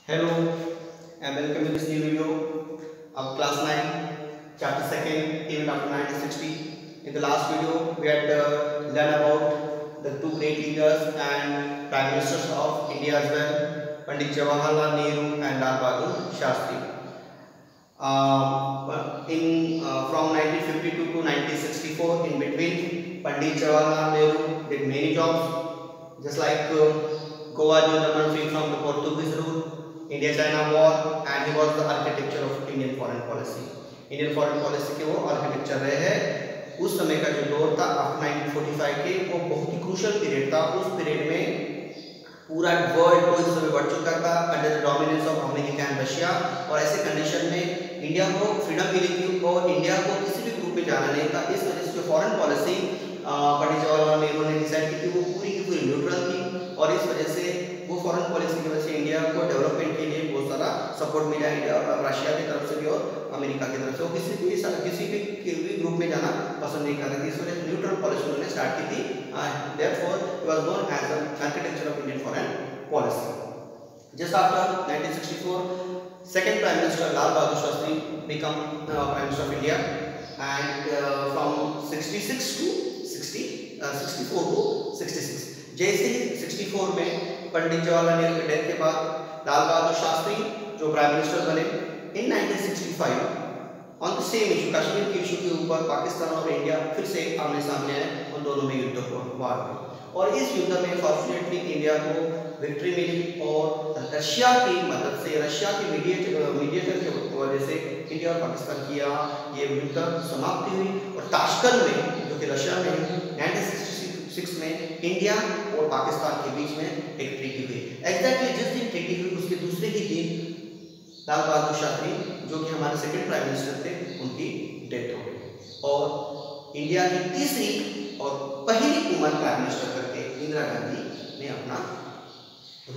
Hello and welcome to this new video of class 9 chapter 2nd even after 1960. In the last video we had learned about the two great leaders and prime ministers of India as well, Pandit Jawaharlal Nehru and Lal Bahadur Shastri. From 1952 to 1964, in between, Pandit Jawaharlal Nehru did many jobs, just like Goa Jodaman free from the Portuguese rule, India-China war, and he was the architecture of Indian foreign policy. Indian foreign policy के वो architecture रहे हैं. उस समय का जो दौर था आफ्टर 1945 के, वो बहुत ही क्रूशल पीरियड था. उस पीरियड में पूरा वर्ल्ड को इस समय बढ़ चुका था under the dominance of America and Russia. और ऐसे कंडीशन में इंडिया को फ्रीडम मिली थी और इंडिया को किसी भी ग्रुप में जाना नहीं था. इस वजह से जो फॉरेन पॉलिसी पंडित जवाहरलाल नेहरू ने डिसाइड की थी वो पूरी की पूरी न्यूट्रल थी. और इस वजह से वो फॉरेन पॉलिसी की वजह से इंडिया को डेवलपमेंट के लिए बहुत सारा सपोर्ट मिला इंडिया और रशिया की तरफ से भी और अमेरिका की तरफ से. वो किसी भी ग्रुप में जाना पसंद नहीं करते थे. इस वजह से न्यूट्रल पॉलिसी उन्होंने स्टार्ट की थी. Therefore, he was known as the architecture of Indian foreign policy. Just after 1964, second Prime Minister Lal Bahadur Shastri became Prime Minister of India, and from 66 to 64 to 66. जैसे ही 64 में पंडित जवाहरलाल नेहरू के death के बाद लाल बहादुर शास्त्री जो prime minister बने, इन 1965 on the same issue, Kashmir के issue के ऊपर पाकिस्तान और इंडिया फिर से आमने सामने आए. उन दोनों में युद्ध हुआ वार में, और इस युद्ध में फॉर्चुनेटली इंडिया को विक्ट्री मिली और रशिया की मदद से, रशिया के मीडिएटर की वजह से इंडिया और पाकिस्तान की ये युद्ध समाप्ति हुई. और ताशकंद में जो कि रशिया में 1966 में इंडिया और पाकिस्तान के बीच में एक ट्रीटी हुई. एग्जैक्टली जिस दिन ट्रीटी हुई उसके दूसरे ही दिन लाल बहादुर शास्त्री जो कि हमारे सेकंड प्राइम मिनिस्टर थे, उनकी डेथ हो गई. और इंडिया की तीसरी और पहली वुमन प्राइम मिनिस्टर करके इंदिरा गांधी ने अपना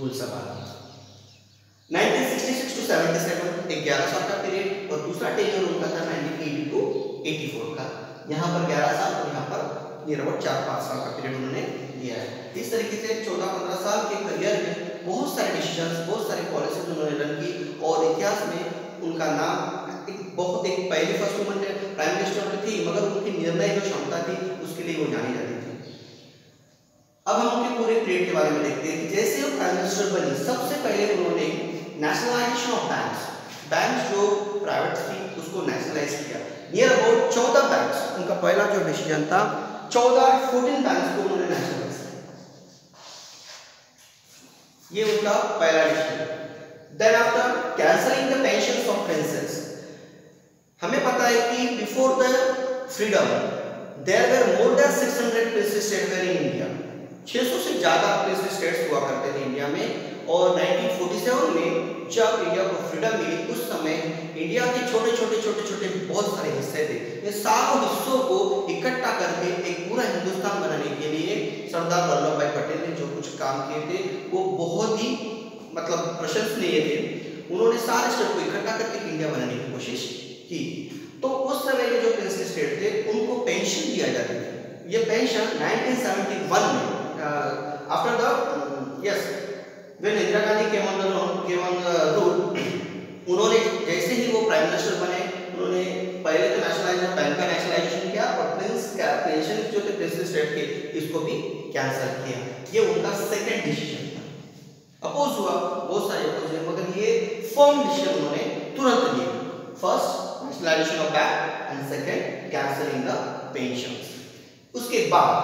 रूल संभाला. 1966 टू 77 एक 11 साल का पीरियड, और दूसरा टेन्योर उनका था 1980 टू 84 का. यहाँ पर 11 साल और यहाँ पर नियर अबाउट 4-5 साल का पीरियड उन्होंने दिया है. इस तरीके से 14-15 साल के करियर में बहुत सारे डिसीजंस, बहुत सारी पॉलिसीज उन्होंने रन की, और इतिहास में उनका नाम एक पहली फर्स्ट वुमन प्राइम मिनिस्टर थी, मगर उनकी निर्णय जो क्षमता थी उसके लिए वो जानी जाती थी. अब हम उनके पूरे पीरियड के बारे में देखते हैं कि जैसे वो प्राइम मिनिस्टर बनी, सबसे पहले उन्होंने नेशनलाइजेशन ऑफ बैंक्स जो प्राइवेट थी उसको नेशनलाइज किया. नियर अबाउट 14 बैंक्स, उनका पहला जो डिसीजन था 14 बैंक्स को उन्होंने नेशनलाइज किया. ये उनका पहला decision. Then after cancelling the pensions of princes. हमें पता है कि before the freedom there were more than 600 princes states in India. 600 से ज्यादा प्रिंसेस स्टेट्स हुआ करते थे इंडिया में. और 1947 में जब इंडिया को फ्रीडम मिली, उस समय इंडिया के छोटे बहुत सारे हिस्से थे. ये सारों हिस्सों को इकट्ठा करके एक पूरा हिंदुस्तान बनाने के लिए सरदार वल्लभ भाई पटेल ने जो कुछ काम किए थे वो बहुत ही प्रशंसनीय थे. उन्होंने सारे स्टेट को इकट्ठा करके इंडिया बनाने की कोशिश की. तो उस समय के जो प्रिंसेस स्टेट थे उनको पेंशन दिया जाता था. ये पेंशन 1971 में after the when Indira Gandhi came on the rule, उन्होंने जैसे ही वो प्राइम मिनिस्टर बने, उन्होंने पहले तो बैंक का नेशनलाइजेशन किया और पेंशन जो थे प्रिंसेस स्टेट के इसको भी कैंसिल किया. ये उनका सेकंड डिसीजन था. अपोज हुआ, बहुत सारे अपोज हुए, मगर ये फर्म डिसीजन उन्होंने तुरंत लिया. First nationalisation of bank and second cancelling the pensions. उसके बाद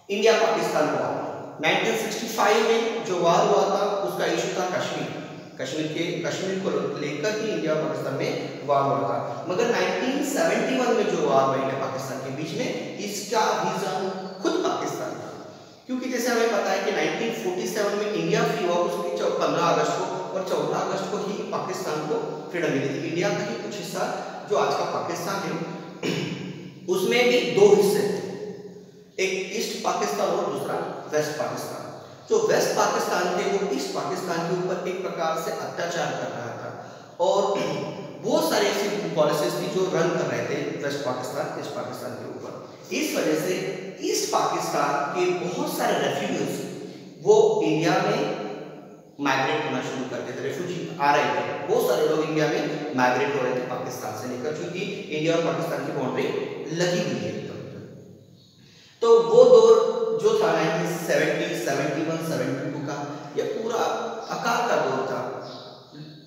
इंडिया पाकिस्तान वॉर 1965 में जो वार हुआ था उसका इशू था कश्मीर को लेकर ही इंडिया और पाकिस्तान में वार हुआ था. मगर 1971 में जो वार हुआ इंडिया पाकिस्तान के बीच में, इसका रीजन खुद पाकिस्तान था. क्योंकि जैसे हमें पता है कि 1947 में इंडिया फ्री हुआ उसके 15 अगस्त को, और 14 अगस्त को ही पाकिस्तान को फ्रीडम मिली थी. इंडिया का ही कुछ हिस्सा जो आज का पाकिस्तान है उसमें भी दो हिस्से थे, एक ईस्ट पाकिस्तान और दूसरा वेस्ट पाकिस्तान. जो वेस्ट पाकिस्तान थे वो ईस्ट पाकिस्तान के ऊपर एक प्रकार से अत्याचार कर रहा था, और बहुत सारी ऐसी पॉलिसीज थी जो रन कर रहे थे वेस्ट पाकिस्तान ईस्ट पाकिस्तान के ऊपर. इस वजह से ईस्ट पाकिस्तान के बहुत सारे रेफ्यूजीज वो इंडिया में माइग्रेट होना शुरू करते थे, रेफ्यूजी आ रहे थे, बहुत सारे लोग इंडिया में माइग्रेट हो रहे थे पाकिस्तान से लेकर, क्योंकि इंडिया और पाकिस्तान की बाउंड्री लगी हुई है। तो वो दौर जो था 1970, 71, 72 का, यह पूरा अकाल का दौर था।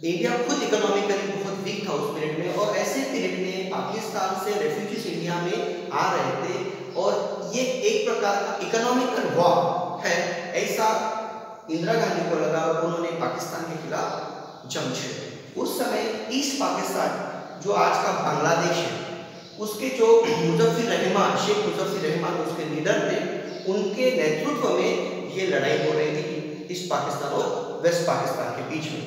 इंडिया खुद इकोनॉमिकली बहुत वीक था उस पीरियड में, और ऐसे पीरियड में पाकिस्तान से रेफ्यूजीज इंडिया में आ रहे थे, और ये एक प्रकार का इकोनॉमिकल वॉर है ऐसा इंदिरा गांधी को लगा, और उन्होंने पाकिस्तान के खिलाफ जंग छेड़ी। उस समय ईस्ट पाकिस्तान जो आज का बांग्लादेश है, उसके जो मुजफ्फर रहमान, शेख मुजफ्फर रहमान उसके लीडर थे, उनके नेतृत्व में ये लड़ाई हो रही थी ईस्ट पाकिस्तान और वेस्ट पाकिस्तान के बीच में,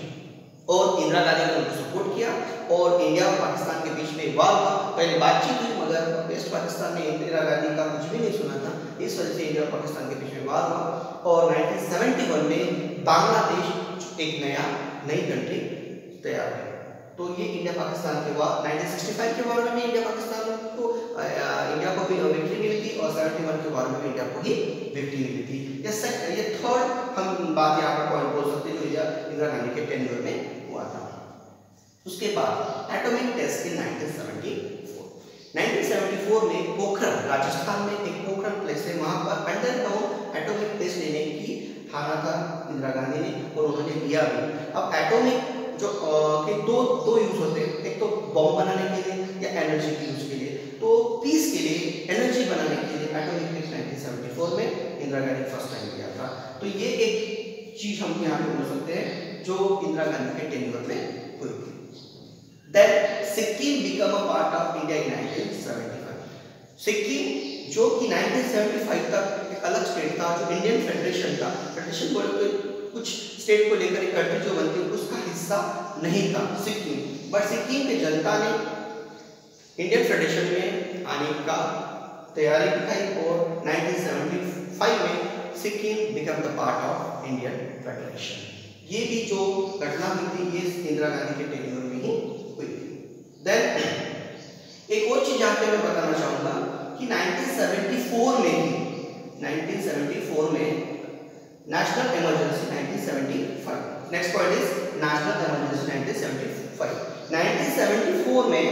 और इंदिरा गांधी ने उनको सपोर्ट किया, और इंडिया और पाकिस्तान के बीच में वार हुआ। पहले बातचीत हुई, मगर वेस्ट पाकिस्तान ने इंदिरा गांधी का कुछ भी नहीं सुना था, इस वजह से इंडिया और पाकिस्तान के बीच में वार हुआ, और 1971 में बांग्लादेश एक नई कंट्री तैयार हुई। तो ये इंडिया पाकिस्तान के वार, 1965 के वार में इंडिया पाकिस्तान को भी विक्ट्री मिली थी, और 71 के वार में इंडिया को ही विक्ट्री मिली थी। ये थर्ड हम बात यहाँ पर पॉइंट बोल सकते हैं जो इंदिरा गांधी के टेन्योर में हुआ था। उसके बाद एटॉमिक टेस्ट in 1974 में पोखरण, राजस्थान में एक पोखरण प्लेस है, वहां पर अंडरग्राउंड एटॉमिक टेस्ट लेने की ठाना था इंदिरा गांधी ने, और उन्होंने लिया भी। अब एटॉमिक जो के दो यूज होते हैं, एक तो बॉम्ब बनाने के लिए या एनर्जी के यूज के लिए। तो पीस के लिए, एनर्जी बनाने के लिए एटॉमिक टेस्ट 1974 में इंदिरा गांधी फर्स्ट टाइम किया था। तो ये एक चीज हम यहाँ पे बोल सकते हैं जो इंदिरा गांधी के टेन्योर में हुई थी। Then Sikkim become a part of India in 1975। Sikkim जो कि 1975 तक एक अलग स्टेट था, जो इंडियन फेडरेशन था, फेडरेशन बोले तो कुछ स्टेट को लेकर एक कंट्री जो बनती है उसका हिस्सा नहीं था सिक्किम, बट सिक्किम की जनता ने इंडियन फेडरेशन में आने का तैयारी दिखाई, और 1975 में Sikkim become the part of Indian federation. ये भी जो घटना हुई थी ये इंदिरा गांधी के टेन्योर में ही हुई थी। देन एक और चीज यहाँ पे मैं बताना चाहूंगा कि 1974 में national emergency 1975, next point is national emergency 1975। 1974 में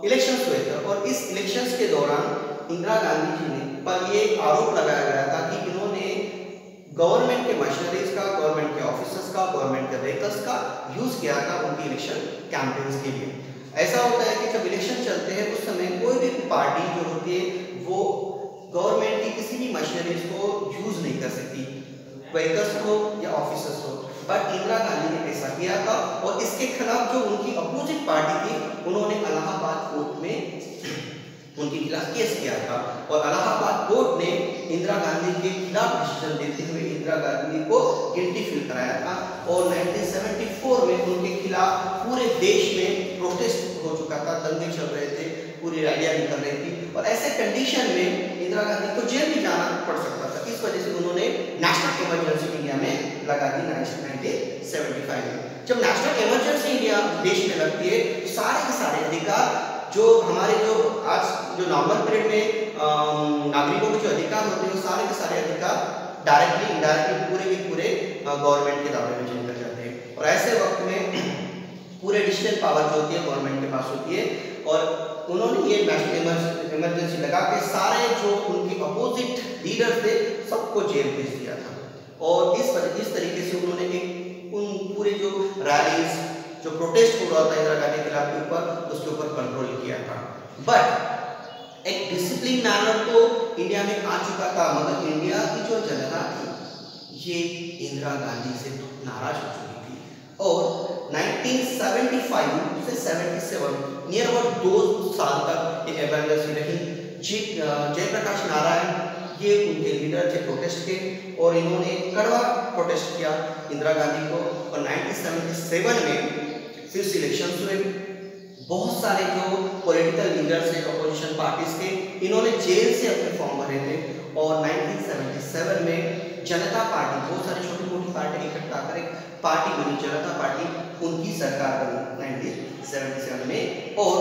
इलेक्शंस हुए थे, और इस इलेक्शंस के दौरान इंदिरा गांधी जी ने पर ये आरोप लगाया गया था कि इन्होंने गवर्नमेंट के मशीनरीज का, गवर्नमेंट के ऑफिसर्स का, गवर्नमेंट के व्हीकल्स का यूज किया था उनकी इलेक्शन कैंपेन्स के लिए। ऐसा होता है कि जब इलेक्शन चलते हैं उस समय कोई भी पार्टी जो होती है वो गवर्नमेंट की किसी भी मशीनरीज को यूज नहीं कर सकती, व्हीकल्स हो या ऑफिसर्स हो, बट इंदिरा गांधी ने ऐसा किया था, और इसके खिलाफ जो उनकी अपोजिट पार्टी थी उन्होंने इलाहाबाद कोर्ट में उनके खिलाफ केस किया था, और इलाहाबाद कोर्ट ने इंदिरा गांधी के खिलाफ डिसीजन देते हुए इंदिरा गांधी को गिल्टी फील कराया था, और 1974 में उनके खिलाफ पूरे देश में प्रोटेस्ट हो चुका था, दंगे चल रहे थे, पूरी रैलियां निकल रही थी, और ऐसे कंडीशन में इंदिरा गांधी को जेल भी जाना पड़ सकता था। इस वजह से उन्होंने नेशनल इमरजेंसी इंडिया में लगा दी 1975 में। जब नेशनल इमरजेंसी इंडिया देश में लगती है तो सारे के सारे अधिकार जो हमारे जो आज जो नॉर्मल पीरियड में नागरिकों के जो अधिकार होते हैं वो सारे के सारे अधिकार डायरेक्टली इनडायरेक्टली पूरे के पूरे गवर्नमेंट के दायरे में चले जाते हैं, और ऐसे वक्त में पूरे डिसीजन पावर जो होती है गवर्नमेंट के पास होती है, और उन्होंने ये नेशनल इमरजेंसी लगा के सारे जो उनके अपोजिट लीडर थे सबको जेल भेज दिया था, और इस तरीके से उन्होंने एक उन पूरे जो रैलीज जो प्रोटेस्ट हो रहा था इंदिरा गांधी के खिलाफ के ऊपर उसके ऊपर कंट्रोल किया था। बट एक डिसिप्लिन मैनर तो इंडिया में आ चुका था, मगर इंडिया की जो जनता थी ये इंदिरा गांधी से नाराज हो चुकी थी, और 1975 से 77 नियर अबाउट 2 साल तक ये एमरजेंसी रही। जयप्रकाश नारायण ये उनके लीडर थे प्रोटेस्ट के, और इन्होंने कड़वा प्रोटेस्ट किया इंदिरा गांधी को, और 1977 में फिर सिलेक्शन हुए। बहुत सारे जो पॉलिटिकल लीडर्स हैं अपोजिशन पार्टीज के, इन्होंने जेल से अपने फॉर्म भरे थे, और 1977 में जनता पार्टी, बहुत सारी छोटी मोटी पार्टी इकट्ठा कर एक पार्टी बनी, जनता पार्टी, उनकी सरकार बनी 1977 में, और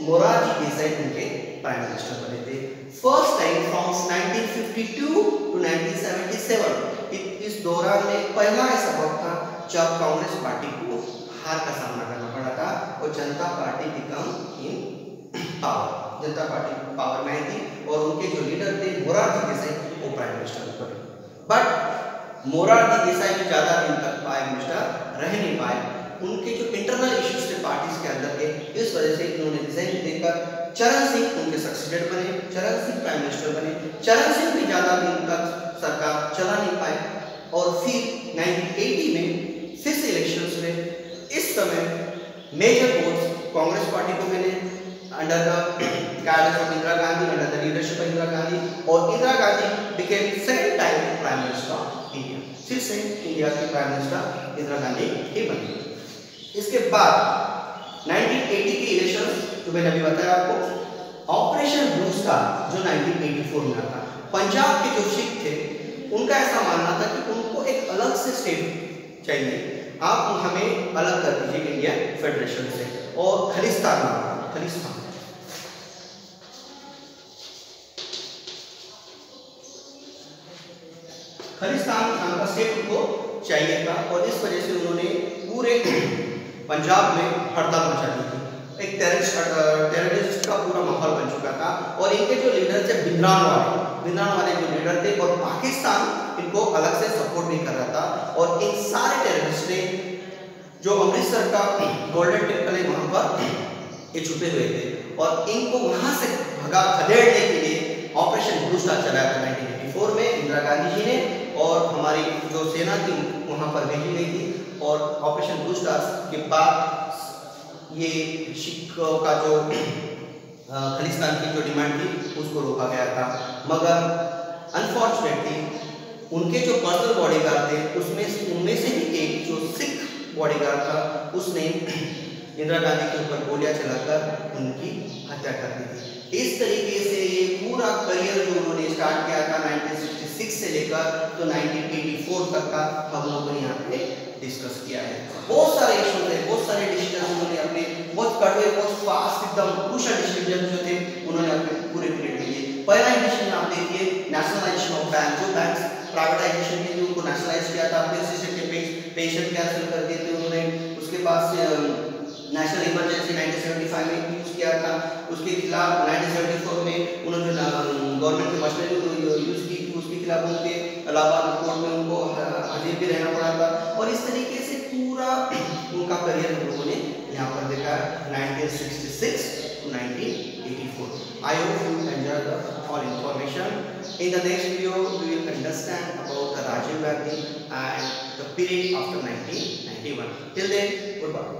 मोरारजी देसाई उनके प्राइम मिनिस्टर बने थे। फर्स्ट टाइम फ्रॉम 1952 to 1977 इस दौरान में पहला ऐसा वक्त था जब कांग्रेस पार्टी को हार का सामना करना पड़ा था और जनता party become in power, Janata party power में थी और उनके जो लीडर थे मोरारजी देसाई वो प्राइम मिनिस्टर बने। बट मोरारजी देसाई भी ज्यादा दिन तक प्राइम मिनिस्टर रह नहीं पाए, उनके जो इंटरनल इश्यूज थे पार्टीज के अंदर के, इस वजह से इन्होंने रिजाइन देकर चरण सिंह उनके सक्सेसर बने, चरण सिंह प्राइम मिनिस्टर बने। चरण सिंह भी ज्यादा दिन तक सरकार चला नहीं पाए और फिर 1980 में फिर से इलेक्शंस हुए। इस समय मेजर वोट्स कांग्रेस पार्टी को मिले under the guidance of Indira Gandhi, under the leadership of Indira Gandhi, और Indira Gandhi became second time prime minister of India. फिर से इंडिया की प्राइम मिनिस्टर इंदिरा गांधी ही बनी। इसके बाद 1980 के इलेक्शन जो मैंने अभी बताया आपको, ऑपरेशन ब्लू स्टार जो 1984 में आता, पंजाब के जो सिख थे उनका ऐसा मानना था कि उनको एक अलग से स्टेट चाहिए, आप हमें अलग कर दीजिए इंडियन फेडरेशन से, और खलिस्तान नाम का स्टेट उनको चाहिए था और इस वजह से उन्होंने पूरे पंजाब में हड़ताल मचा दी थी। एक टेररिस्ट का पूरा माहौल बन चुका था और इनके जो लीडर थे भिंद्रान वाले जो लीडर थे, और पाकिस्तान इनको अलग से सपोर्ट नहीं कर रहा था। और इन सारे टेररिस्ट ने जो अमृतसर का गोल्डन टेम्पल है वहां पर ये छुपे हुए थे और इनको वहां से खदेड़ने के लिए ऑपरेशन ब्लू स्टार चलाया था 1984 में इंदिरा गांधी जी ने, और हमारी जो सेना थी वहां पर भेजी गई थी। और ऑपरेशन ब्लू स्टार के बाद ये सिखों का जो खालिस्तान की जो डिमांड थी उसको रोका गया था, मगर अनफॉर्चुनेटली उनके जो पर्सनल बॉडीगार्ड थे उनमें से ही एक जो सिख बॉडीगार्ड था उसने इंदिरा गांधी के ऊपर गोलियां चलाकर उनकी हत्या कर दी थी। इस तरीके से ये पूरा करियर जो उन्होंने स्टार्ट किया था 1966 से लेकर तो 1984 तक का हम लोगों ने यहाँ पे डिस्कस किया है। बहुत सारे इश्यूज थे, बहुत सारे डिसीजन उन्होंने अपने बहुत कड़वे, बहुत फास्ट, एकदम क्रूशियल डिसीजन जो थे उन्होंने अपने पूरे पीरियड के लिए। पहला डिसीजन आप देखिए नेशनलाइजेशन ऑफ बैंक, जो बैंक प्राइवेटाइजेशन के लिए उनको नेशनलाइज किया था, अपने सिस्टम के पेंशन कैंसिल कर दिए थे उन्होंने। उसके बाद नेशनल इमरजेंसी 1975 में यूज किया था, उसके खिलाफ 1974 में उन्होंने गवर्नमेंट की मशीनरी यूज की, उसके खिलाफ उनके इलाहाबाद कोर्ट में उनको हाजिर भी रहना पड़ा था। और इस तरीके से पूरा उनका करियर हम लोगों ने यहाँ पर देखा 1966 to 1984। I hope you enjoy the all information. In the next video, we will understand about the Rajiv Gandhi and the period after 1991. Till then, goodbye.